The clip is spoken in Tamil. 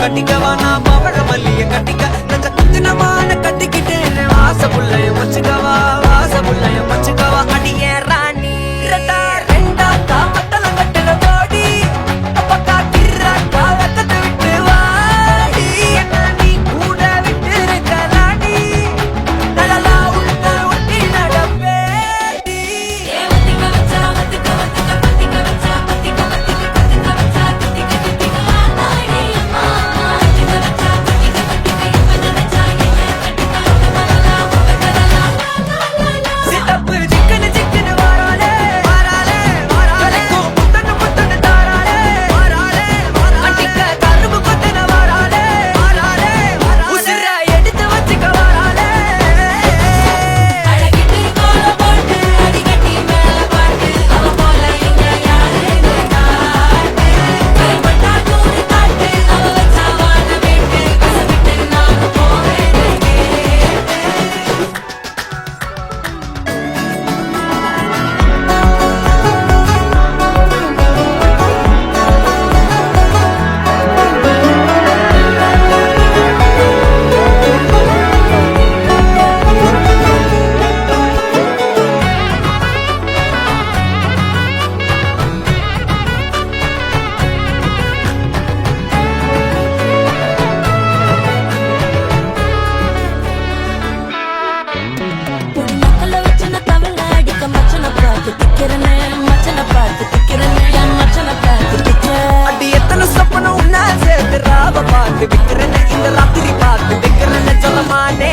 கட்டிக்கவா நான் பவழ மல்லிய கட்டிக்க நஞ்ச குத்தினமான கட்டிக்கிட்டேன் வாச புள்ளைய வச்சுக்கவா வாச புள்ளைய வச்சுக்கவா அடியே ராணி ரெண்டா ரெண்டா காமத்தல கட்டுல போடி அப்பக்கா கிராக்கா வெக்கத்தை விட்டு வாடி என்ன நீ கூட விட்டு இருக்கலாடி நலலா உள்ள ஒட்டி நடப்பேடி சித்தப்பு சிக்கனு சிக்கனு வாராலே வாராலே வாராலே முத்தனு முத்தனு தாராலே வாராலே வாராலே அடிக்க கரும்பு கொத்தன வாராலே வாராலே வாராலே உசிர எடுத்து வச்சுக்க வாராலே அழகிட்டு கோல போட்டு அடிக்கட்டி மேல பாட்டு அவ போல எங்க யாருன்னு காட்டு கைப்பட்டா தூரி காட்டு அவ வச்சா வாழ வேட்டு கசவிட்டு நானும் போவேன் மக்கள வச்சு நான் தவள அடிக்க மச்சனை பார்த்து திக்கிறனே மச்சனை பார்த்து திக்கிறனே என் மச்சனை பார்த்து திக்கிறேன் அடி எத்தனை சொப்பனம் உன்னா சேர்த்து ராவ பார்த்து விக்கிறேன்னு இந்த ராத்திரி பார்த்து விக்கிறேன்னு சொல்லமானே